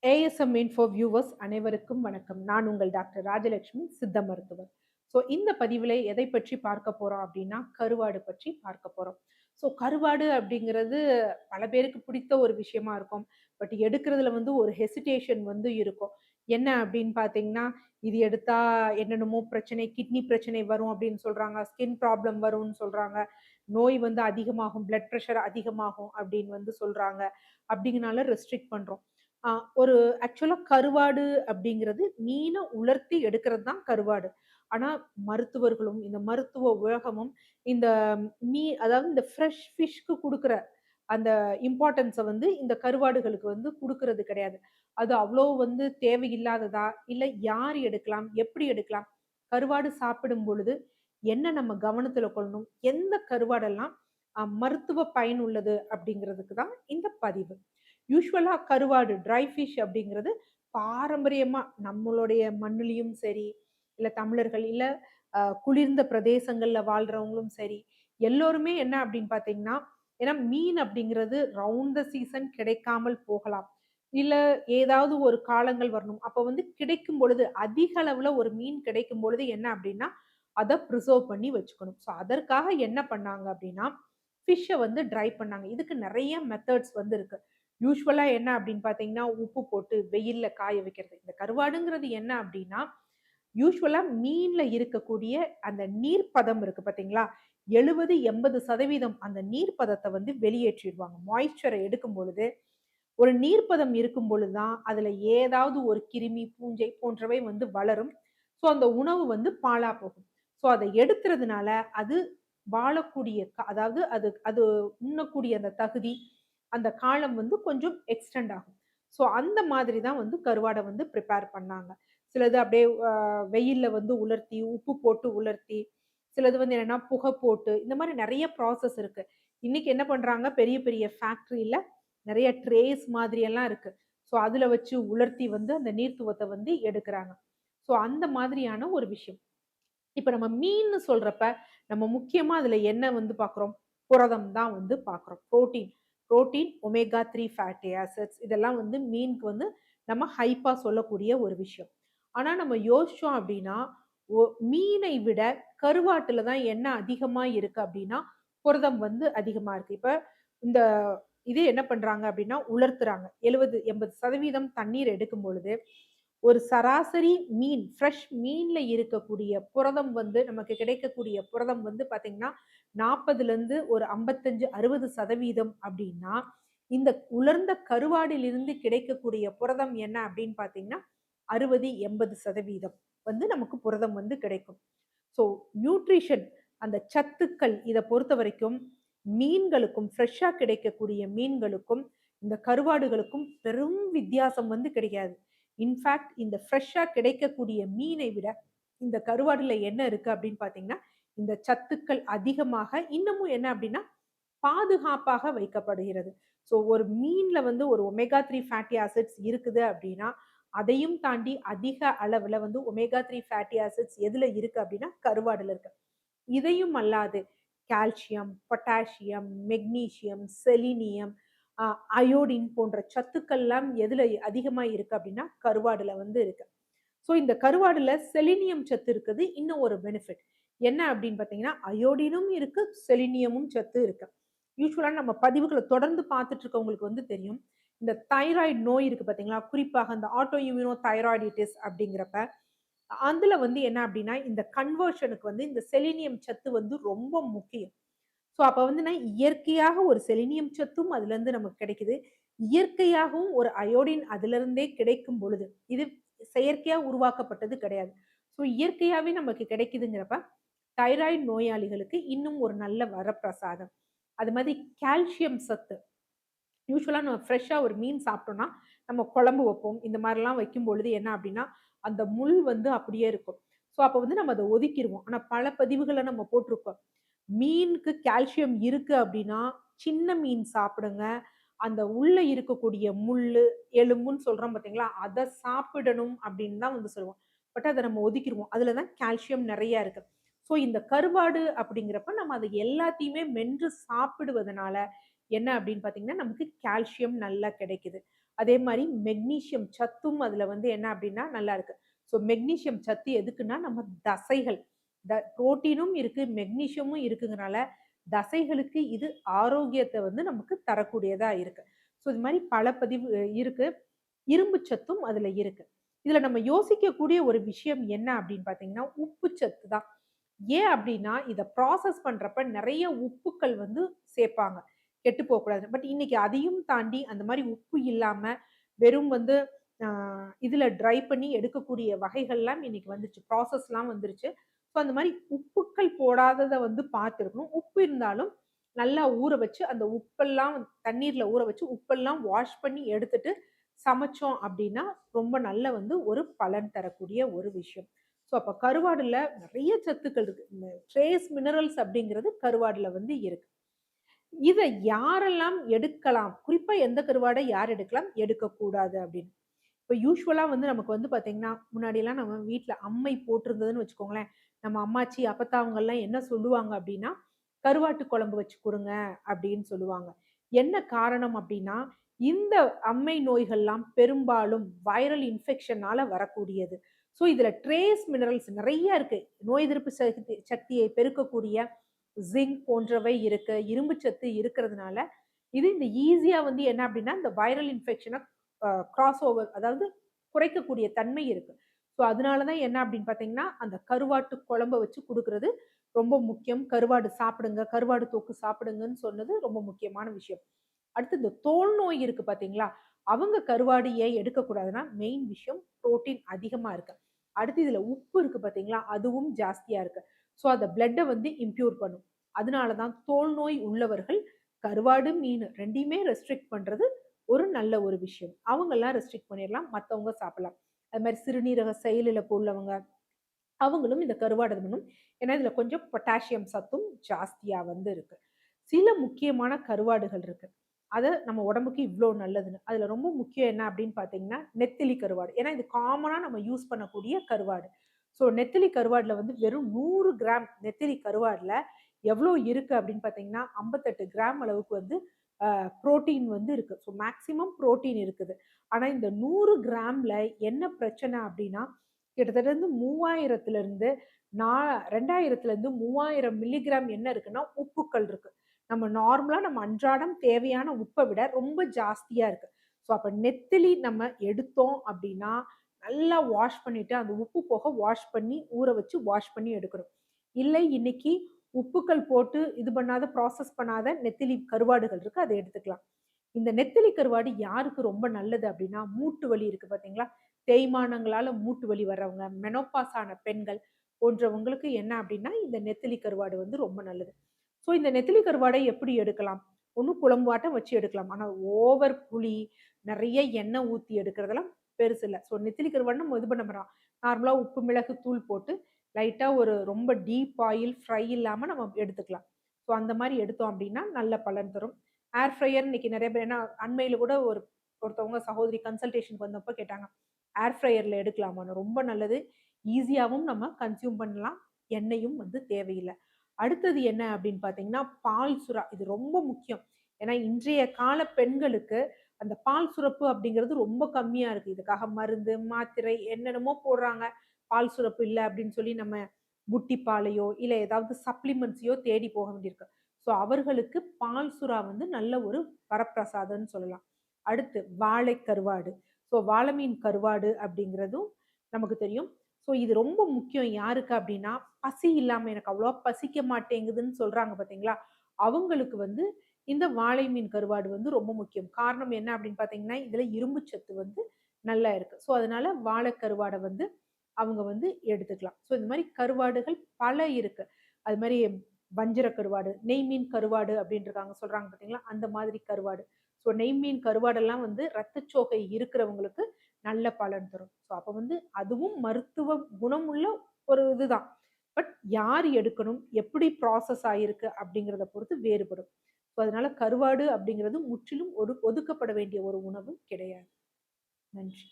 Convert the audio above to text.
ASM info viewers அனைவருக்கும் வணக்கம். நான் உங்கள் டாக்டர் ராஜலட்சுமி, சித்த மருத்துவர். இந்த பதிவில எதை பற்றி பார்க்க போறோம் அப்டின்னா, கருவாடு பற்றி பார்க்க போறோம். கருவாடு அப்படிங்கிறது பல பேருக்கு பிடித்த ஒரு விஷயமா இருக்கும். பட் எடுக்கிறதுல வந்து ஒரு ஹெசிடேஷன் வந்து இருக்கும். என்ன அப்படின்னு பார்த்தீங்கன்னா, இது எடுத்தா என்னென்னமோ பிரச்சனை, கிட்னி பிரச்சனை வரும் அப்படின்னு சொல்றாங்க. ஸ்கின் ப்ராப்ளம் வரும்னு சொல்றாங்க. நோய் வந்து அதிகமாகும், பிளட் பிரஷர் அதிகமாகும் அப்படின்னு வந்து சொல்றாங்க. அப்படிங்கனால ரெஸ்ட்ரிக்ட் பண்றோம். ஆ ஒரு ஆக்சுவலா கருவாடு அப்படிங்கிறது மீன உலர்த்தி எடுக்கிறது தான் கருவாடு. ஆனா மருத்துவர்களும், இந்த மருத்துவ உலகமும் இந்த அதாவது இந்த ஃப்ரெஷ் ஃபிஷ்க்கு குடுக்குற அந்த இம்பார்ட்டன்ஸ வந்து இந்த கருவாடுகளுக்கு வந்து குடுக்குறது கிடையாது. அது அவ்ளோ வந்து தேவையில்லாததா? இல்ல யார் எடுக்கலாம்? எப்படி எடுக்கலாம்? கருவாடு சாப்பிடும் பொழுது என்ன நம்ம கவனத்துல கொள்ளணும்? எந்த கருவாடெல்லாம் மருத்துவ பயன் உள்ளது அப்படிங்கிறதுக்கு தான் இந்த பதிவு. யூசுவலா கருவாடு, ட்ரை ஃபிஷ் அப்படிங்கிறது பாரம்பரியமா நம்மளுடைய மண்ணுலயும் சரி, இல்ல தமிழர்கள், இல்ல குளிர்ந்த பிரதேசங்கள்ல வாழ்றவங்களும் சரி, எல்லோருமே என்ன அப்படின்னு பார்த்தீங்கன்னா, ஏன்னா மீன் அப்படிங்கிறது ரவுண்ட் த சீசன் கிடைக்காமல் போகலாம். இல்ல ஏதாவது ஒரு காலங்கள் வரணும். அப்ப வந்து கிடைக்கும் பொழுது, அதிக அளவுல ஒரு மீன் கிடைக்கும் பொழுது என்ன அப்படின்னா, அத பிரிசர்வ் பண்ணி வச்சுக்கணும். அதற்காக என்ன பண்ணாங்க அப்படின்னா, ஃபிஷ்ஷ வந்து ட்ரை பண்ணாங்க. இதுக்கு நெறைய மெத்தட்ஸ் வந்து இருக்கு. யூசுவலா என்ன அப்படின்னு பார்த்தீங்கன்னா, உப்பு போட்டு வெயில்ல காய வைக்கிறது. இந்த கருவாடுங்கிறது என்ன அப்படின்னா, யூசுவலா மீன்ல இருக்கக்கூடிய அந்த நீர்ப்பதம் இருக்கு பார்த்தீங்களா? 70, 80% அந்த நீர்ப்பதத்த வந்து வெளியேற்றிருவாங்க. மாய்ஸ்சர எடுக்கும் பொழுது, ஒரு நீர்ப்பதம் இருக்கும் பொழுது தான், அதுல ஏதாவது ஒரு கிருமி, பூஞ்சை போன்றவை வந்து வளரும். அந்த உணவு வந்து பாழா போகும். அத எடுக்கிறதுனால, அது வாழக்கூடிய அதாவது அது அது உண்ணக்கூடிய அந்த தகுதி, அந்த காலம் வந்து கொஞ்சம் எக்ஸ்டெண்ட் ஆகும். அந்த மாதிரி தான் வந்து கருவாட வந்து பிரிப்பேர் பண்ணாங்க. சிலது அப்படியே வெயில்ல வந்து உலர்த்தி, உப்பு போட்டு உலர்த்தி, சிலது வந்து என்னன்னா புகை போட்டு, இந்த மாரி நெறைய ப்ராசஸ் இருக்கு. இன்னைக்கு என்ன பண்றாங்க, பெரிய பெரிய ஃபேக்டரியில நெறைய ட்ரேஸ் மாதிரி எல்லாம் இருக்கு. அதுல வச்சு உலர்த்தி வந்து அந்த நீர்த்துவத்த வந்து எடுக்குறாங்க. அந்த மாதிரியான ஒரு விஷயம். இப்ப நம்ம மீன்னு சொல்றப்ப, நம்ம முக்கியமா அதுல என்ன வந்து பார்க்குறோம்? புரதம் தான் வந்து பார்க்குறோம். Protein. Protein, omega 3 fatty acids இதெல்லாம் வந்து மீனுக்கு வந்து நம்ம ஹைப்பா சொல்லக்கூடிய ஒரு விஷயம். ஆனா நம்ம யோசிச்சோம் அப்டின்னா, ஒ மீனை விட கருவாட்டுல தான் என்ன அதிகமா இருக்கு அப்டின்னா, புரதம் வந்து அதிகமா இருக்கு. இப்ப இந்த இது என்ன பண்றாங்க அப்டின்னா, உலர்த்துறாங்க. 70, 80% தண்ணீர் எடுக்கும் பொழுது, ஒரு சராசரி மீன், ஃப்ரெஷ் மீன்ல இருக்கக்கூடிய புரதம் வந்து நமக்கு கிடைக்கக்கூடிய புரதம் வந்து பார்த்தீங்கன்னா, 40லருந்து ஒரு 55, 60% அப்டின்னா, இந்த உலர்ந்த கருவாடிலிருந்து கிடைக்கக்கூடிய புரதம் என்ன அப்டின்னு பார்த்தீங்கன்னா, 60, 80% வந்து நமக்கு புரதம் வந்து கிடைக்கும். ஸோ நியூட்ரிஷன் அந்த சத்துக்கள் இத பொறுத்தவரைக்கும் மீன்களுக்கும் ஃப்ரெஷ்ஷா கிடைக்கக்கூடிய மீன்களுக்கும், இந்த கருவாடுகளுக்கும் பெரும் வித்தியாசம் வந்து கிடையாது. இன்ஃபாக்ட் இந்த ஃப்ரெஷ்ஷா கிடைக்கக்கூடிய மீனை விட, இந்த கருவாடுல என்ன இருக்கு அப்படின்னு பார்த்தீங்கன்னா, இந்த சத்துக்கள் அதிகமாக இன்னமும் என்ன அப்படின்னா, பாதுகாப்பாக வைக்கப்படுகிறது. ஒரு மீன்ல வந்து ஒரு ஒமேகா 3 ஃபேட்டி ஆசிட்ஸ் இருக்குது அப்படின்னா, அதையும் தாண்டி அதிக அளவுல வந்து ஒமேகா 3 ஃபேட்டி ஆசிட்ஸ் எதுல இருக்கு அப்படின்னா, கருவாடுல இருக்கு. இதையும் அல்லாது கால்சியம், பொட்டாசியம், மெக்னீசியம், செலினியம், அ அயோடின் போன்ற சத்துக்கள்லாம் எதுல அதிகமா இருக்கு அப்படின்னா, கருவாடுல வந்து இருக்கு. இந்த கருவாடுல செலினியம் சத்து இருக்குது. இன்னும் ஒரு பெனிஃபிட். என்ன அப்படின்னு பார்த்தீங்கன்னா, அயோடினும் இருக்கு, செலினியமும் சத்து இருக்கு. யூசுவலா நம்ம பதிவுகள தொடர்ந்து பார்த்துட்டு இருக்கவங்களுக்கு வந்து தெரியும். இந்த தைராய்டு நோய் இருக்கு பார்த்தீங்களா? குறிப்பாக இந்த ஆட்டோ இம்யூனோ தைராய்டிட்டிஸ் அப்படிங்கிறப்ப, அதுல வந்து என்ன அப்படின்னா, இந்த கன்வர்ஷனுக்கு வந்து இந்த செலினியம் சத்து வந்து ரொம்ப முக்கியம். அப்ப வந்து நான் இயற்கையாக ஒரு செலினியம் சத்தும் அதுலருந்து நமக்கு கிடைக்குது. இயற்கையாகவும் ஒரு அயோடின் அதிலிருந்தே கிடைக்கும் பொழுது, இது செயற்கையா உருவாக்கப்பட்டது கிடையாது. இயற்கையாவே நமக்கு கிடைக்குதுங்கிறப்ப, தைராய்டு நோயாளிகளுக்கு இன்னும் ஒரு நல்ல வரப்பிரசாதம். அது மாதிரி கால்சியம் சத்து. யூசுவலா நம்ம ஃப்ரெஷ்ஷா ஒரு மீன் சாப்பிட்டோம்னா, நம்ம குழம்பு வைப்போம். இந்த மாரிலாம் வைக்கும்பொழுது என்ன அப்டின்னா, அந்த முள் வந்து அப்படியே இருக்கும். அப்ப வந்து நம்ம அத ஒதுக்கிருவோம். ஆனா பல பதிவுகள நம்ம போட்டிருக்கோம். மீனுக்கு கால்சியம் இருக்கு அப்டின்னா, சின்ன மீன் சாப்பிடுங்க. அந்த உள்ள இருக்கக்கூடிய முள்ளு, எலும்புன்னு சொல்றோம் பார்த்தீங்களா? அத சாப்பிடணும் அப்டின்னு தான் வந்து சொல்லுவோம். பட் அத நம்ம ஒதுக்கிருவோம். அதுல தான் கால்சியம் நெறைய இருக்கு. இந்த கருவாடு அப்படிங்கிறப்ப நம்ம அத எல்லாத்தையுமே மென்று சாப்பிடுவதனால என்ன அப்படின்னு பார்த்தீங்கன்னா, நமக்கு கால்சியம் நல்லா கிடைக்குது. அதே மாரி மெக்னீசியம் சத்தும் அதுல வந்து என்ன அப்டின்னா நல்லா இருக்கு. ஸோ மெக்னீசியம் சத்து எதுக்குன்னா, நம்ம தசைகள் புரோட்டீனும் இருக்கு, மெக்னீசியமும் இருக்குங்கனால, தசைகளுக்கு இது ஆரோக்கியத்த வந்து நமக்கு தரக்கூடியதா இருக்கு. ஸோ இது மாரி பல பதிவு இருக்கு. இரும்பு சத்தும் அதுல இருக்கு. இதுல நம்ம யோசிக்கக்கூடிய ஒரு விஷயம் என்ன அப்படின்னு பார்த்தீங்கன்னா, உப்பு சத்து தான். ஏன் அப்படின்னா, இத ப்ராசஸ் பண்றப்ப நெறைய உப்புக்கள் வந்து சேர்ப்பாங்க. கெட்டு போக்கூடாதுன்னு. பட் இன்னைக்கு அதையும் தாண்டி அந்த மாரி உப்பு இல்லாம, வெறும் வந்து அ இதுல ட்ரை பண்ணி எடுக்கக்கூடிய வகைகள்லாம் இன்னைக்கு வந்துருச்சு. ப்ராசஸ்லாம் வந்துருச்சு. ஸோ அந்த மாரி உப்புக்கள் போடாதத வந்து பார்த்திருக்கணும். உப்பு இருந்தாலும் நல்லா ஊற வச்சு, அந்த உப்பெல்லாம் தண்ணீர்ல ஊற வச்சு, உப்பெல்லாம் வாஷ் பண்ணி எடுத்துட்டு சமைச்சோம் அப்படின்னா, ரொம்ப நல்ல வந்து ஒரு பலன் தரக்கூடிய ஒரு விஷயம். ஸோ அப்ப கருவாடுல நெறைய சத்துக்கள் இருக்கு. இந்த ட்ரேஸ் மினரல்ஸ் அப்படிங்கிறது கருவாடுல வந்து இருக்கு. இத யாரெல்லாம் எடுக்கலாம்? குறிப்பா எந்த கருவாட யார் எடுக்கலாம்? எடுக்கக்கூடாது அப்படின்னு. இப்ப யூசுவலா வந்து நமக்கு வந்து பார்த்தீங்கன்னா, முன்னாடிலாம் நம்ம வீட்ல அம்மை போட்டிருந்ததுன்னு வச்சுக்கோங்களேன். நம்ம அம்மாச்சி, அப்பத்தா அவங்கலாம் என்ன சொல்லுவாங்க அப்டின்னா, "கருவாட்டு குழம்பு வச்சு குடுங்க" அப்டின்னு சொல்லுவாங்க. என்ன காரணம் அப்டின்னா, இந்த அம்மை நோய்கள்லாம் பெரும்பாலும் வைரல் இன்ஃபெக்ஷனால வரக்கூடியது. ஸோ இதுல ட்ரேஸ் மினரல்ஸ் நெறைய இருக்கு. நோய் எதிர்ப்பு சக்தியை பெருக்கக்கூடிய ஜிங்க் போன்றவை இருக்கு. இரும்பு சத்து இருக்கிறதுனால, இது இந்த ஈஸியா வந்து என்ன அப்டின்னா, இந்த வைரல் இன்ஃபெக்ஷன கிராஸ் ஓவர் அதாவது குறைக்கக்கூடிய தன்மை இருக்கு. ஸோ அதனால தான் என்ன அப்படின்னு பார்த்தீங்கன்னா, அந்த கருவாட்டு குழம்ப வச்சு குடுக்குறது ரொம்ப முக்கியம். கருவாடு சாப்பிடுங்க, கருவாடு தொக்கு சாப்பிடுங்கன்னு சொன்னது ரொம்ப முக்கியமான விஷயம். அடுத்து இந்த தோல் நோய் இருக்கு பார்த்தீங்களா? அவங்க கருவாடு ஏன் எடுக்கக்கூடாதுன்னா, மெயின் விஷயம் புரோட்டீன் அதிகமா இருக்கு. அடுத்து இதுல உப்பு இருக்கு பார்த்தீங்களா? அதுவும் ஜாஸ்தியா இருக்கு. ஸோ அந்த பிளட்ட வந்து இம்ப்யூர் பண்ணும். அதனால தான் தோல் நோய் உள்ளவர்கள் கருவாடு, மீனு 2யுமே ரெஸ்ட்ரிக்ட் பண்றது ஒரு நல்ல ஒரு விஷயம். அவங்கலாம் ரெஸ்ட்ரிக்ட் பண்ணிறலாம். மத்தவங்க சாப்பிடலாம். அது மாரி சிறுநீரக செயலிழப்பு உள்ளவங்க, அவங்களும் இந்த கருவாடு இது பண்ணும். ஏன்னா, இதுல கொஞ்சம் பொட்டாசியம் சத்தும் ஜாஸ்தியா வந்து இருக்கு. சில முக்கியமான கருவாடுகள் இருக்கு. அத நம்ம உடம்புக்கு இவ்ளோ நல்லதுன்னு. அதுல ரொம்ப முக்கியம் என்ன அப்படின்னு பார்த்தீங்கன்னா, நெத்திலி கருவாடு. ஏன்னா, இது காமனா நம்ம யூஸ் பண்ணக்கூடிய கருவாடு. ஸோ நெத்திலி கருவாடுல வந்து வெறும் 100 கிராம் நெத்திலி கருவாடுல எவ்ளோ இருக்கு அப்படின்னு பார்த்தீங்கன்னா, 58 கிராம் அளவுக்கு வந்து புரோட்டீன் வந்து இருக்கு. ஸோ மேக்ஸிமம் புரோட்டீன் இருக்குது. ஆனா இந்த 100 கிராம்ல என்ன பிரச்சனை அப்டின்னா, கிட்டத்தட்ட வந்து 3000லிருந்து 2000லிருந்து 3000 மில்லிகிராம் என்ன இருக்குன்னா, உப்புக்கள் இருக்கு. நம்ம நார்மலா நம்ம அன்றாடம் தேவையான உப்ப விட ரொம்ப ஜாஸ்தியா இருக்கு. ஸோ அப்ப நெத்திலி நம்ம எடுத்தோம் அப்டின்னா, நல்லா வாஷ் பண்ணிட்டு, அந்த உப்பு போக வாஷ் பண்ணி, ஊற வச்சு வாஷ் பண்ணி எடுக்கணும். இல்லை இன்னைக்கு உப்புக்கள் போட்டு இது பண்ணாத, ப்ராசஸ் பண்ணாத நெத்திலி கருவாடுகள் இருக்கு. அத எடுத்துக்கலாம். இந்த நெத்திலி கருவாடு யாருக்கு ரொம்ப நல்லது அப்டின்னா, மூட்டு வலி இருக்கு பார்த்தீங்களா? தேய்மானங்களால மூட்டு வலி வர்றவங்க, மெனோபாஸ் ஆன பெண்கள் போன்றவங்களுக்கு என்ன அப்டின்னா, இந்த நெத்திலி கருவாடு வந்து ரொம்ப நல்லது. ஸோ இந்த நெத்திலி கருவாடை எப்படி எடுக்கலாம்? ஒண்ணு குழம்பாட்டம் வச்சு எடுக்கலாம். ஆனா ஓவர் புளி, நெறைய எண்ணெய் ஊத்தி எடுக்கிறதெல்லாம் பெருசு இல்ல. ஸோ நெத்திலி கருவாடுனா நம்ம இது பண்ண வேணாம். நார்மலா உப்பு, மிளகு தூள் போட்டு லைட்டா ஒரு ரொம்ப டீப் ஆயில் ஃப்ரை இல்லாம நம்ம எடுத்துக்கலாம். ஸோ அந்த மாரி எடுத்தோம் அப்டின்னா, நல்ல பலன் தரும். ஏர் ஃப்ரையர் இன்னைக்கு நெறைய பேர் ஏன்னா அண்மையில கூட ஒருத்தவங்க சகோதரி கன்சல்டேஷனுக்கு வந்தப்ப கேட்டாங்க. ஏர் ஃப்ரையர்ல எடுக்கலாமான்னு. ரொம்ப நல்லது. ஈஸியாவும் நம்ம கன்சியூம் பண்ணலாம். எண்ணெயும் வந்து தேவையில்ல. அடுத்தது என்ன அப்படின்னு பார்த்தீங்கன்னா, பால் சுறா. இது ரொம்ப முக்கியம். ஏன்னா இன்றைய கால பெண்களுக்கு அந்த பால் சுரப்பு அப்படிங்கிறது ரொம்ப கம்மியா இருக்கு. இதுக்காக மருந்து, மாத்திரை என்னென்னமோ போடுறாங்க. பால் சுரப்பு இல்ல அப்படின்னு சொல்லி நம்ம புட்டி பாலையோ, இல்ல ஏதாவது சப்ளிமெண்ட்ஸையோ தேடி போக வேண்டியிருக்கு. ஸோ அவர்களுக்கு பால் சுறா வந்து நல்ல ஒரு வரப்பிரசாதம்ன்னு சொல்லலாம். அடுத்து வாழை கருவாடு. ஸோ வாழை மீன் கருவாடு அப்படிங்கிறதும் நமக்கு தெரியும். ஸோ இது ரொம்ப முக்கியம் யாருக்கு அப்படின்னா, பசி இல்லாம எனக்கு அவ்வளவா பசிக்க மாட்டேங்குதுன்னு சொல்றாங்க பார்த்தீங்களா? அவங்களுக்கு வந்து இந்த வாழை மீன் கருவாடு வந்து ரொம்ப முக்கியம். காரணம் என்ன அப்படின்னு பார்த்தீங்கன்னா, இதுல இரும்பு சத்து வந்து நல்லா இருக்கு. ஸோ அதனால வாழை கருவாட வந்து அவங்க வந்து எடுத்துக்கலாம். ஸோ இந்த மாரி கருவாடுகள் பல இருக்கு. அது மாரி வஞ்சர கருவாடு, நெய் மீன் கருவாடு அப்படின்ருக்காங்க சொல்றாங்க பார்த்தீங்களா? அந்த மாதிரி கருவாடு. ஸோ நெய் மீன் கருவாடெல்லாம் வந்து ரத்தச்சோகை இருக்கிறவங்களுக்கு நல்ல பலன் தரும். ஸோ அப்ப வந்து அதுவும் மருத்துவ குணமுள்ள ஒரு இதுதான். பட் யார் எடுக்கணும்? எப்படி ப்ராசஸ் ஆயிருக்கு? அப்படிங்கிறத பொறுத்து வேறுபடும். ஸோ அதனால கருவாடு அப்படிங்கிறது முற்றிலும் ஒதுக்கப்பட வேண்டிய ஒரு உணவு கிடையாது. நன்றி.